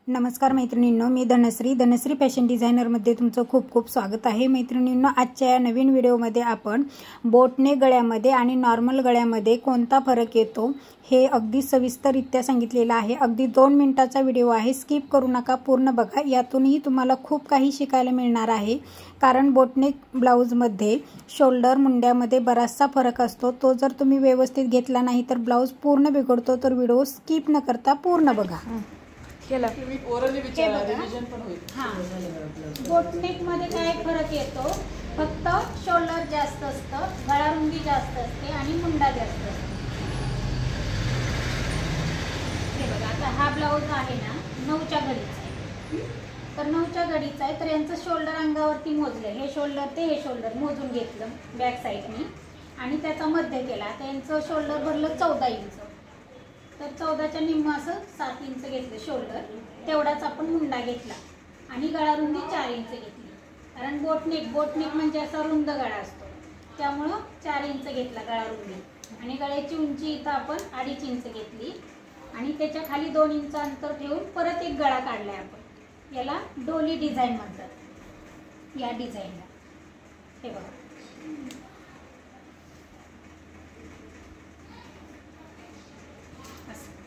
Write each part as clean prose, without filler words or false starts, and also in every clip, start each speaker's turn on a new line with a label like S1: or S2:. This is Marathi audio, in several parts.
S1: नमस्कार मैत्रिणींनो, मी धनश्री फॅशन डिझायनरमध्ये तुमचं खूप खूप स्वागत आहे। मैत्रिणींनो, आजच्या या नवीन व्हिडिओमध्ये आपण बोटनेक गळ्यामध्ये आणि नॉर्मल गळ्यामध्ये कोणता फरक येतो हे अगदी सविस्तररित्या सांगितलेलं आहे। अगदी 2 मिनिटाचा व्हिडिओ आहे, स्किप करू नका, पूर्ण बघा। यातूनही तुम्हाला खूप काही शिकायला मिळणार आहे, कारण बोटनेक ब्लाउजमध्ये शोल्डर मुंड्यामध्ये बराचसा फरक असतो। तो जर तुम्ही व्यवस्थित घेतला नाही तर ब्लाउज पूर्ण बिघडतो। तर व्हिडिओ स्किप न करता पूर्ण बघा।
S2: बोटनेक मध्ये काय फरक येतो? फक्त शोल्डर जास्त असतं, गळारुंदी जास्त असते आणि मुंडा जास्त असतो। हे बघा, आता हा ब्लाउज आहे ना 9च्या घडीचा आहे, तर 9च्या घडीचा आहे, तर यांचं शोल्डर अंगावरती मोजलं, हे शोल्डर ते हे शोल्डर मोजून घेतलं बॅक साईडनी आणि त्याचा मध्य केला। आता यांचं शोल्डर भरलं 14 इंच, तर 14च्या निम्म असं 7 इंच घेतलं शोल्डर, तेवढाच आपण मुंडा घेतला आणि गळारुंदी 4 इंच घेतली, कारण बोटनेक म्हणजे असा रुंद गळा असतो, त्यामुळं 4 इंच घेतला गळारुंदी। आणि गळ्याची उंची इथं आपण 2.5 इंच घेतली आणि त्याच्या खाली 2 इंच अंतर ठेवून परत एक गळा काढलाय आपण। याला डोली डिझाइन म्हणतात, या डिझाइनला। हे बघा,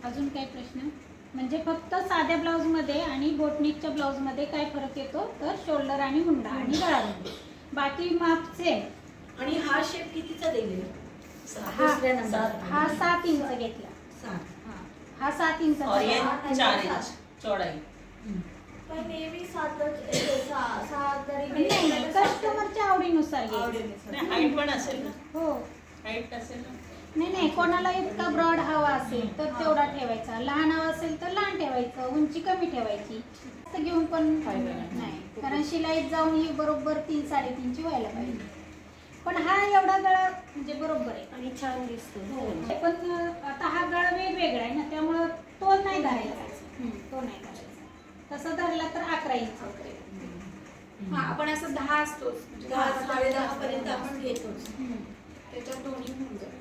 S2: अजून काय प्रश्न? म्हणजे फक्त साध्या ब्लाउज मध्ये आणि बोटनेकच्या ब्लाउज मध्ये काय फरक येतो? तर शोल्डर आणि मुंडा आणि गळारुंदी, बाकी माप सेम।
S3: आणि हा शेप कितीचा दिलेला?
S2: हा 7 इंच घेतला,
S3: 7।
S2: हा 7 इंच
S3: और ये 4 इंच चौड़ाई।
S4: पण नेहमी 7 तरी
S2: कस्टमरच्या आवडीनुसार घ्यायचं।
S3: हाईट पण असेल ना?
S2: हो,
S3: हाईट असेल ना?
S2: नाही, कोणाला इतका ब्रॉड हवा असेल तर तेवढा ठेवायचा, लहान हवा असेल तर लहान ठेवायचं, उंची कमी ठेवायची। तर घेऊन पण नाही, कारण शिलाईत जाऊन ही बरोबर 3-3.5 व्हायला पाहिजे। पण हा एवढा गळा म्हणजे बरोबर आहे
S4: आणि छान दिसतो।
S2: पण आता हा गळा वेगवेगळा आहे ना, त्यामुळे तो नाही धरायचा, तो नाही धरायचा। तसं धरला तर 11 इंच होते।
S4: हा, आपण असं 10 असतो, 10-10.5 पर्यंत आपण घेतोच, त्याच्यात दोन्ही होऊन जातात।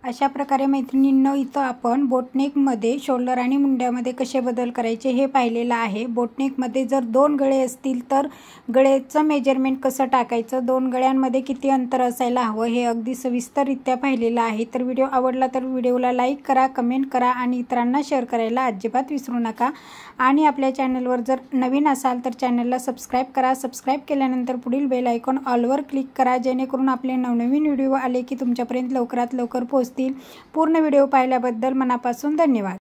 S1: अशा प्रकारे मैत्रिणींनो, इथं आपण बोटनेकमध्ये शोल्डर आणि मुंड्यामध्ये कसे बदल करायचे हे पाहिलेलं आहे। बोटनेकमध्ये जर 2 गळे असतील तर गळेचं मेजरमेंट कसं टाकायचं, 2 गळ्यांमध्ये किती अंतर असायला हवं हे अगदी सविस्तररित्या पाहिलेलं आहे। तर व्हिडिओ आवडला तर व्हिडिओला लाईक करा, कमेंट करा आणि इतरांना शेअर करायला अजिबात विसरू नका। आणि आपल्या चॅनलवर जर नवीन असाल तर चॅनलला सबस्क्राईब करा। सबस्क्राईब केल्यानंतर पुढील बेल आयकॉन ऑलवर क्लिक करा, जेणेकरून आपले नवनवीन व्हिडिओ आले की तुमच्यापर्यंत लवकरात लवकर पोहोचतील। पूर्ण व्हिडिओ पाहिल्याबद्दल मनापासून धन्यवाद।